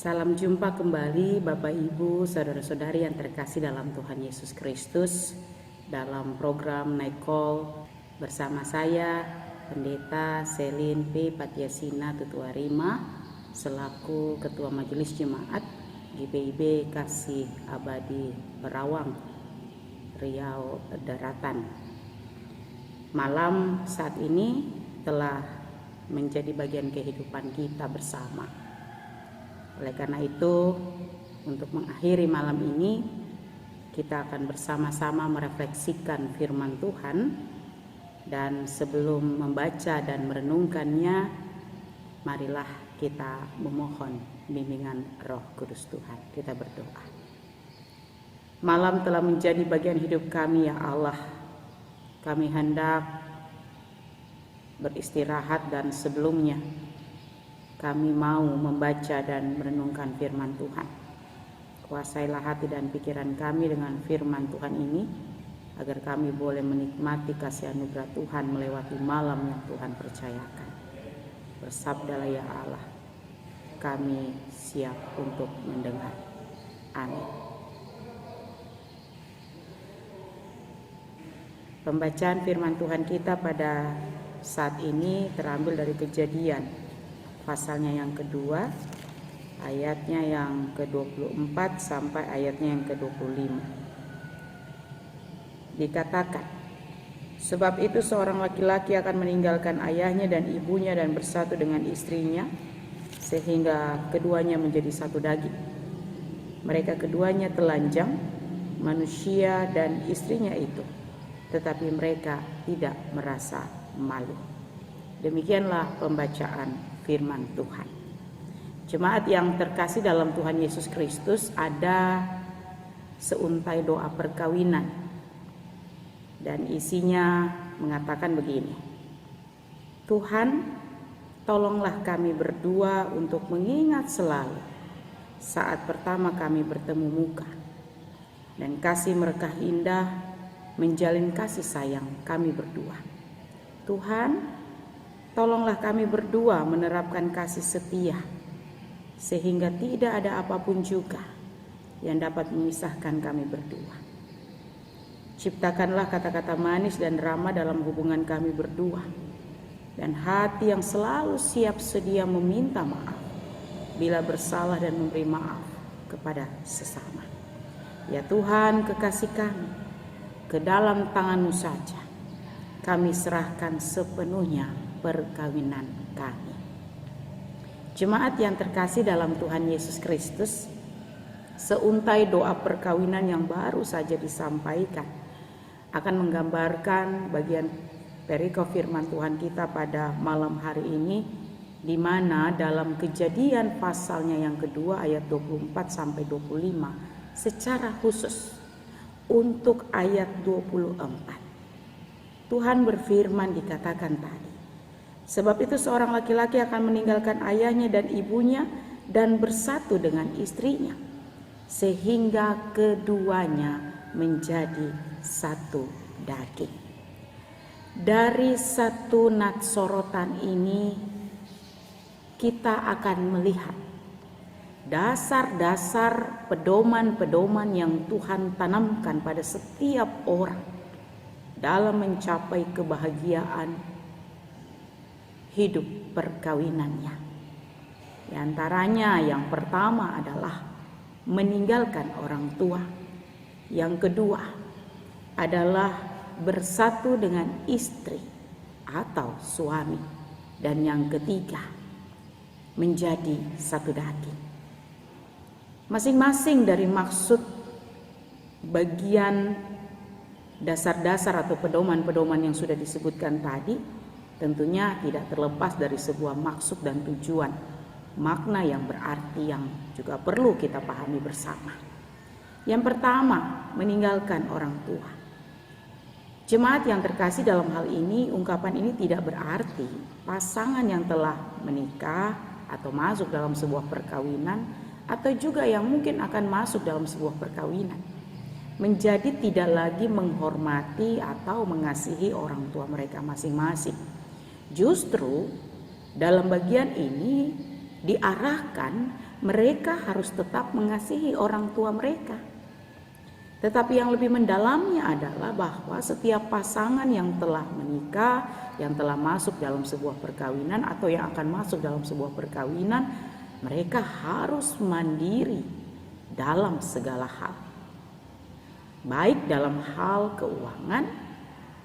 Salam jumpa kembali Bapak Ibu, Saudara-saudari yang terkasih dalam Tuhan Yesus Kristus, dalam program Night Call bersama saya Pendeta Selin P. Patiasina Tutuarima selaku Ketua Majelis Jemaat GPIB Kasih Abadi Perawang, Riau Daratan. Malam saat ini telah menjadi bagian kehidupan kita bersama. Oleh karena itu, untuk mengakhiri malam ini, kita akan bersama-sama merefleksikan firman Tuhan. Dan sebelum membaca dan merenungkannya, marilah kita memohon bimbingan Roh Kudus Tuhan. Kita berdoa. Malam telah menjadi bagian hidup kami, ya Allah. Kami hendak beristirahat dan sebelumnya kami mau membaca dan merenungkan firman Tuhan. Kuasailah hati dan pikiran kami dengan firman Tuhan ini, agar kami boleh menikmati kasih anugerah Tuhan melewati malam yang Tuhan percayakan. Bersabdalah ya Allah, kami siap untuk mendengar. Amin. Pembacaan firman Tuhan kita pada saat ini terambil dari Kejadian pasalnya yang kedua, ayatnya yang ke-24 sampai ayatnya yang ke-25. Dikatakan, sebab itu seorang laki-laki akan meninggalkan ayahnya dan ibunya dan bersatu dengan istrinya, sehingga keduanya menjadi satu daging. Mereka keduanya telanjang, manusia dan istrinya itu, tetapi mereka tidak merasa malu. Demikianlah pembacaan firman Tuhan. Jemaat yang terkasih dalam Tuhan Yesus Kristus, ada seuntai doa perkawinan dan isinya mengatakan begini: Tuhan, tolonglah kami berdua untuk mengingat selalu saat pertama kami bertemu muka, dan kasih mereka indah menjalin kasih sayang kami berdua. Tuhan, tolonglah kami berdua menerapkan kasih setia, sehingga tidak ada apapun juga yang dapat memisahkan kami berdua. Ciptakanlah kata-kata manis dan ramah dalam hubungan kami berdua, dan hati yang selalu siap sedia meminta maaf bila bersalah dan memberi maaf kepada sesama. Ya Tuhan, kekasih kami, ke dalam tangan-Mu saja kami serahkan sepenuhnya perkawinan kami. Jemaat yang terkasih dalam Tuhan Yesus Kristus, seuntai doa perkawinan yang baru saja disampaikan akan menggambarkan bagian perikop firman Tuhan kita pada malam hari ini, di mana dalam Kejadian pasalnya yang kedua ayat 24 sampai 25 secara khusus untuk ayat 24 Tuhan berfirman, dikatakan tadi, sebab itu seorang laki-laki akan meninggalkan ayahnya dan ibunya dan bersatu dengan istrinya, sehingga keduanya menjadi satu daging. Dari satu nats sorotan ini kita akan melihat dasar-dasar pedoman-pedoman yang Tuhan tanamkan pada setiap orang dalam mencapai kebahagiaan hidup perkawinannya. Di antaranya yang pertama adalah meninggalkan orang tua. Yang kedua adalah bersatu dengan istri atau suami. Dan yang ketiga, menjadi satu daging. Masing-masing dari maksud bagian dasar-dasar atau pedoman-pedoman yang sudah disebutkan tadi tentunya tidak terlepas dari sebuah maksud dan tujuan, makna yang berarti yang juga perlu kita pahami bersama. Yang pertama, meninggalkan orang tua. Jemaat yang terkasih, dalam hal ini ungkapan ini tidak berarti pasangan yang telah menikah atau masuk dalam sebuah perkawinan, atau juga yang mungkin akan masuk dalam sebuah perkawinan menjadi tidak lagi menghormati atau mengasihi orang tua mereka masing-masing. Justru dalam bagian ini diarahkan mereka harus tetap mengasihi orang tua mereka. Tetapi yang lebih mendalamnya adalah bahwa setiap pasangan yang telah menikah, yang telah masuk dalam sebuah perkawinan atau yang akan masuk dalam sebuah perkawinan, mereka harus mandiri dalam segala hal. Baik dalam hal keuangan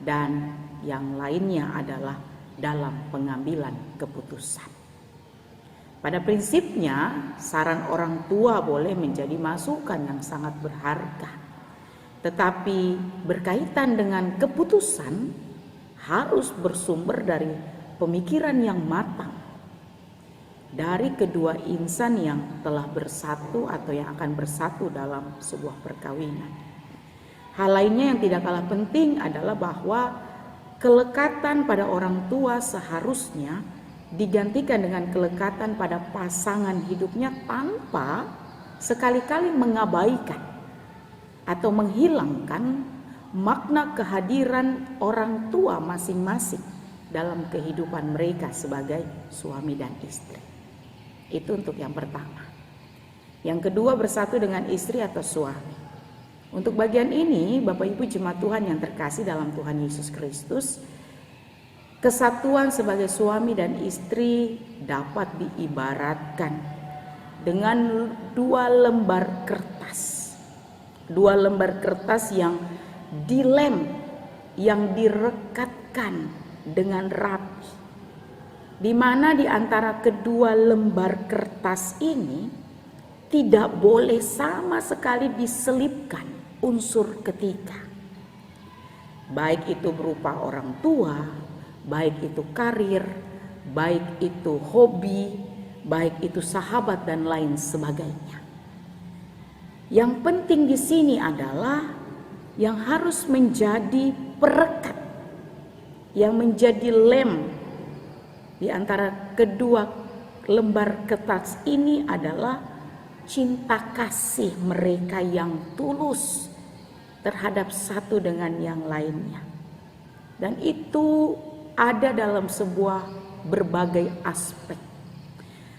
dan yang lainnya adalah dalam pengambilan keputusan. Pada prinsipnya, saran orang tua boleh menjadi masukan yang sangat berharga. Tetapi berkaitan dengan keputusan harus bersumber dari pemikiran yang matang dari kedua insan yang telah bersatu atau yang akan bersatu dalam sebuah perkawinan. Hal lainnya yang tidak kalah penting adalah bahwa kelekatan pada orang tua seharusnya digantikan dengan kelekatan pada pasangan hidupnya tanpa sekali-kali mengabaikan atau menghilangkan makna kehadiran orang tua masing-masing dalam kehidupan mereka sebagai suami dan istri. Itu untuk yang pertama. Yang kedua, bersatu dengan istri atau suami. Untuk bagian ini, Bapak Ibu jemaat Tuhan yang terkasih dalam Tuhan Yesus Kristus, kesatuan sebagai suami dan istri dapat diibaratkan dengan dua lembar kertas. Dua lembar kertas yang dilem, yang direkatkan dengan rapi. Di mana di antara kedua lembar kertas ini tidak boleh sama sekali diselipkan unsur ketiga. Baik itu berupa orang tua, baik itu karir, baik itu hobi, baik itu sahabat dan lain sebagainya. Yang penting di sini adalah yang harus menjadi perekat, yang menjadi lem di antara kedua lembar kertas ini adalah cinta kasih mereka yang tulus terhadap satu dengan yang lainnya. Dan itu ada dalam sebuah berbagai aspek,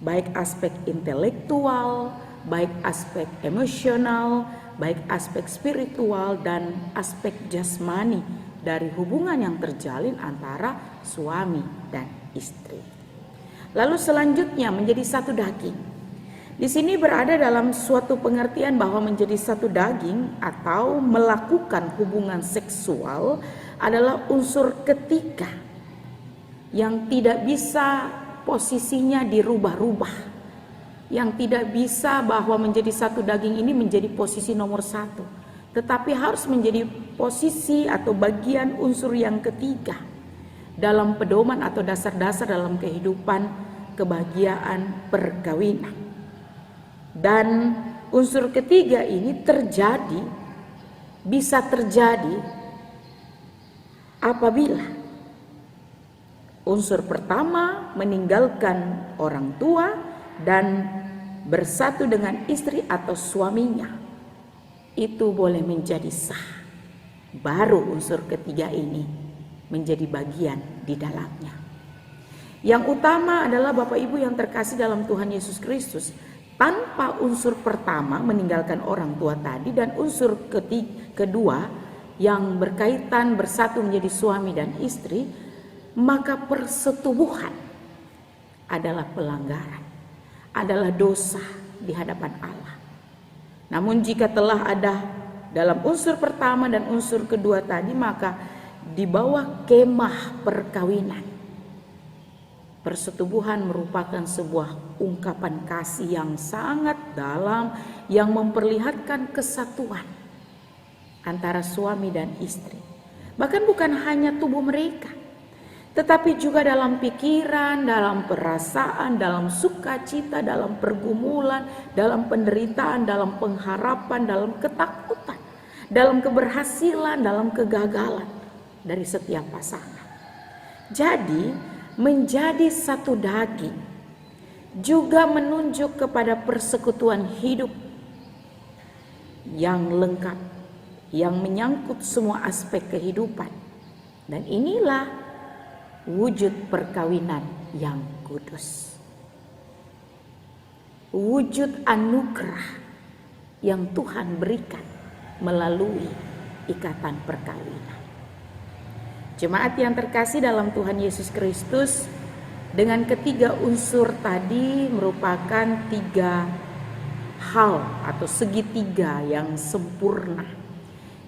baik aspek intelektual, baik aspek emosional, baik aspek spiritual dan aspek jasmani dari hubungan yang terjalin antara suami dan istri. Lalu selanjutnya menjadi satu daging. Di sini berada dalam suatu pengertian bahwa menjadi satu daging atau melakukan hubungan seksual adalah unsur ketiga yang tidak bisa posisinya dirubah-rubah. Yang tidak bisa bahwa menjadi satu daging ini menjadi posisi nomor satu, tetapi harus menjadi posisi atau bagian unsur yang ketiga dalam pedoman atau dasar-dasar dalam kehidupan kebahagiaan perkawinan. Dan unsur ketiga ini bisa terjadi apabila unsur pertama meninggalkan orang tua dan bersatu dengan istri atau suaminya, itu boleh menjadi sah. Baru unsur ketiga ini menjadi bagian di dalamnya. Yang utama adalah Bapak Ibu yang terkasih dalam Tuhan Yesus Kristus, tanpa unsur pertama meninggalkan orang tua tadi dan unsur kedua yang berkaitan bersatu menjadi suami dan istri, maka persetubuhan adalah pelanggaran, adalah dosa di hadapan Allah. Namun jika telah ada dalam unsur pertama dan unsur kedua tadi, maka di bawah kemah perkawinan, persetubuhan merupakan sebuah ungkapan kasih yang sangat dalam yang memperlihatkan kesatuan antara suami dan istri. Bahkan bukan hanya tubuh mereka, tetapi juga dalam pikiran, dalam perasaan, dalam sukacita, dalam pergumulan, dalam penderitaan, dalam pengharapan, dalam ketakutan, dalam keberhasilan, dalam kegagalan dari setiap pasangan. Jadi menjadi satu daging juga menunjuk kepada persekutuan hidup yang lengkap, yang menyangkut semua aspek kehidupan. Dan inilah wujud perkawinan yang kudus. wujud anugerah yang Tuhan berikan melalui ikatan perkawinan. Jemaat yang terkasih dalam Tuhan Yesus Kristus, dengan ketiga unsur tadi merupakan tiga hal atau segitiga yang sempurna,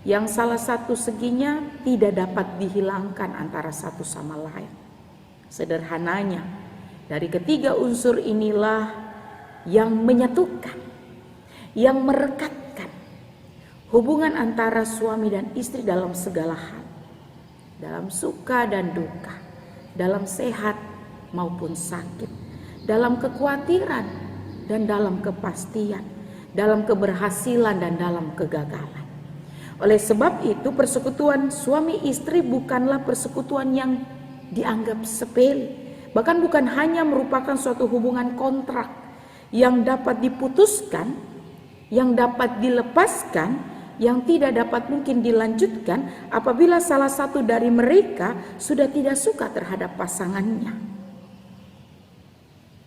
yang salah satu seginya tidak dapat dihilangkan antara satu sama lain. Sederhananya, dari ketiga unsur inilah yang menyatukan, yang merekatkan hubungan antara suami dan istri dalam segala hal, dalam suka dan duka, dalam sehat maupun sakit, dalam kekhawatiran dan dalam kepastian, dalam keberhasilan dan dalam kegagalan. Oleh sebab itu, persekutuan suami istri bukanlah persekutuan yang dianggap sepele, bahkan bukan hanya merupakan suatu hubungan kontrak yang dapat diputuskan, yang dapat dilepaskan, yang tidak dapat mungkin dilanjutkan apabila salah satu dari mereka sudah tidak suka terhadap pasangannya.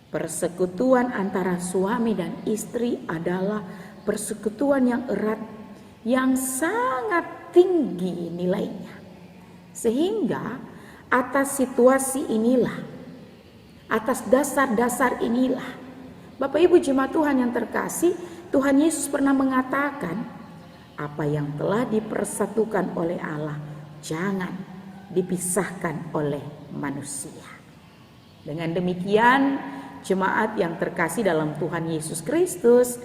Persekutuan antara suami dan istri adalah persekutuan yang erat, yang sangat tinggi nilainya. Sehingga atas situasi inilah, atas dasar-dasar inilah, Bapak Ibu jemaat Tuhan yang terkasih, Tuhan Yesus pernah mengatakan, apa yang telah dipersatukan oleh Allah jangan dipisahkan oleh manusia. Dengan demikian, jemaat yang terkasih dalam Tuhan Yesus Kristus,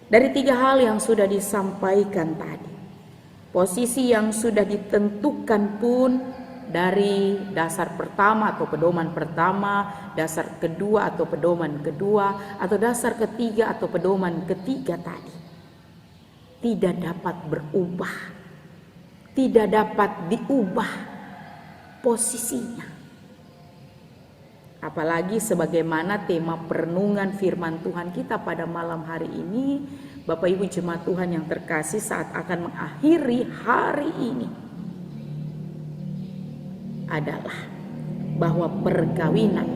dari tiga hal yang sudah disampaikan tadi, posisi yang sudah ditentukan pun dari dasar pertama atau pedoman pertama, dasar kedua atau pedoman kedua, atau dasar ketiga atau pedoman ketiga tadi, tidak dapat berubah, tidak dapat diubah posisinya. Apalagi sebagaimana tema perenungan firman Tuhan kita pada malam hari ini, Bapak Ibu jemaat Tuhan yang terkasih, saat akan mengakhiri hari ini adalah bahwa perkawinan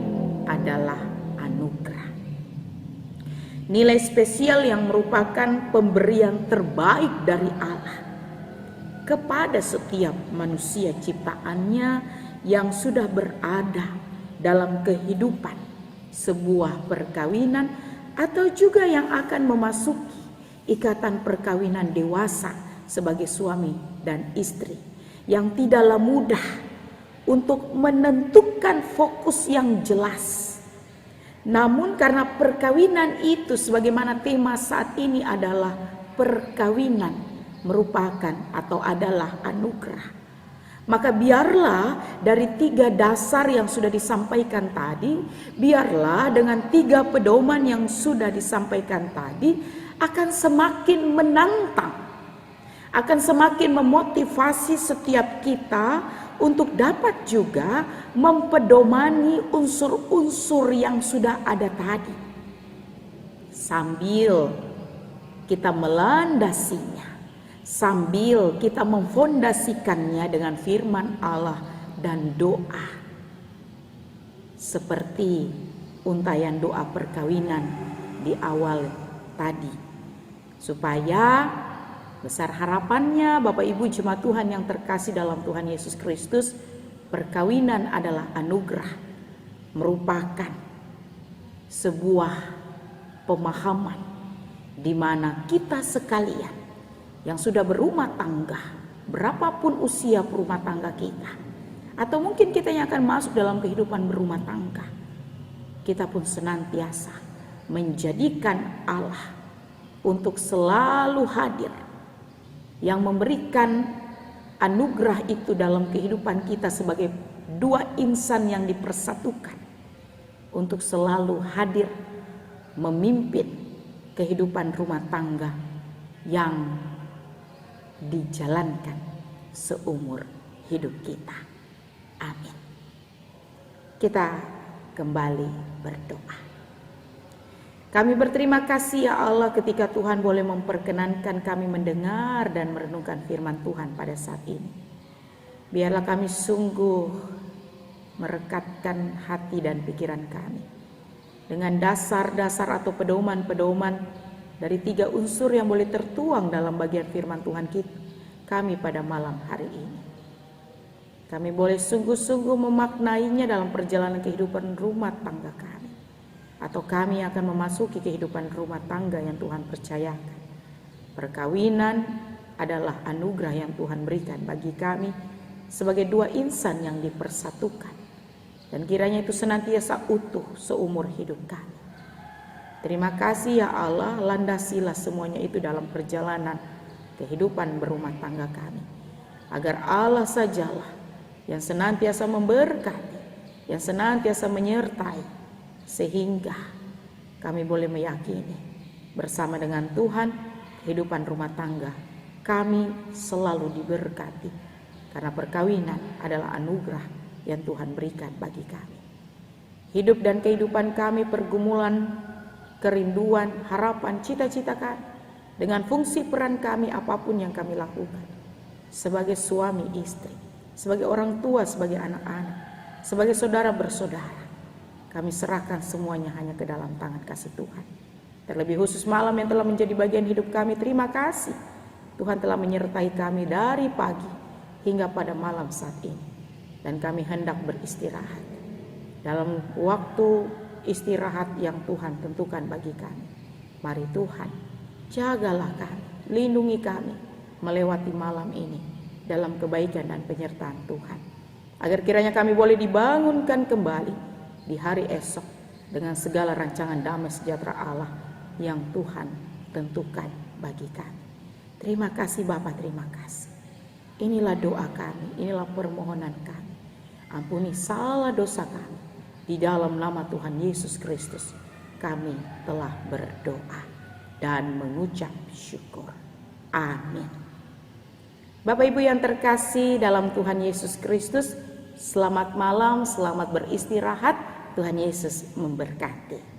adalah anugerah. Nilai spesial yang merupakan pemberian terbaik dari Allah kepada setiap manusia ciptaannya yang sudah berada dalam kehidupan sebuah perkawinan atau juga yang akan memasuki ikatan perkawinan dewasa sebagai suami dan istri, yang tidaklah mudah untuk menentukan fokus yang jelas. Namun karena perkawinan itu sebagaimana tema saat ini adalah perkawinan merupakan atau adalah anugerah, maka biarlah dari tiga dasar yang sudah disampaikan tadi, biarlah dengan tiga pedoman yang sudah disampaikan tadi akan semakin menantang, akan semakin memotivasi setiap kita untuk dapat juga mempedomani unsur-unsur yang sudah ada tadi, sambil kita melandasinya, sambil kita memfondasikannya dengan firman Allah dan doa, seperti untayan doa perkawinan di awal tadi, supaya besar harapannya Bapak Ibu jemaat Tuhan yang terkasih dalam Tuhan Yesus Kristus, perkawinan adalah anugerah, merupakan sebuah pemahaman di mana kita sekalian yang sudah berumah tangga, berapapun usia berumah tangga kita, atau mungkin kita yang akan masuk dalam kehidupan berumah tangga, kita pun senantiasa menjadikan Allah untuk selalu hadir, yang memberikan anugerah itu dalam kehidupan kita sebagai dua insan yang dipersatukan, untuk selalu hadir memimpin kehidupan rumah tangga yang dijalankan seumur hidup kita. Amin. Kita kembali berdoa. Kami berterima kasih ya Allah ketika Tuhan boleh memperkenankan kami mendengar dan merenungkan firman Tuhan pada saat ini. Biarlah kami sungguh merekatkan hati dan pikiran kami dengan dasar-dasar atau pedoman-pedoman dari 3 unsur yang boleh tertuang dalam bagian firman Tuhan kami pada malam hari ini. Kami boleh sungguh-sungguh memaknainya dalam perjalanan kehidupan rumah tangga kami. Atau kami akan memasuki kehidupan rumah tangga yang Tuhan percayakan. Perkawinan adalah anugerah yang Tuhan berikan bagi kami sebagai 2 insan yang dipersatukan. Dan kiranya itu senantiasa utuh seumur hidup kami. Terima kasih ya Allah, landasilah semuanya itu dalam perjalanan kehidupan berumah tangga kami. Agar Allah sajalah yang senantiasa memberkati, yang senantiasa menyertai, sehingga kami boleh meyakini bersama dengan Tuhan kehidupan rumah tangga kami selalu diberkati. Karena perkawinan adalah anugerah yang Tuhan berikan bagi kami. Hidup dan kehidupan kami, pergumulan, kerinduan, harapan, cita-cita kami, dengan fungsi peran kami apapun yang kami lakukan, sebagai suami istri, sebagai orang tua, sebagai anak-anak, sebagai saudara bersaudara, kami serahkan semuanya hanya ke dalam tangan kasih Tuhan. Terlebih khusus malam yang telah menjadi bagian hidup kami, terima kasih Tuhan telah menyertai kami dari pagi hingga pada malam saat ini. Dan kami hendak beristirahat dalam waktu istirahat yang Tuhan tentukan bagi kami. Mari Tuhan, jagalah kami, lindungi kami melewati malam ini dalam kebaikan dan penyertaan Tuhan. Agar kiranya kami boleh dibangunkan kembali di hari esok dengan segala rancangan damai sejahtera Allah yang Tuhan tentukan bagi kami. Terima kasih Bapa, terima kasih. Inilah doa kami, inilah permohonan kami. Ampuni salah dosa kami. Di dalam nama Tuhan Yesus Kristus kami telah berdoa dan mengucap syukur. Amin. Bapak Ibu yang terkasih dalam Tuhan Yesus Kristus, selamat malam, selamat beristirahat. Tuhan Yesus memberkati.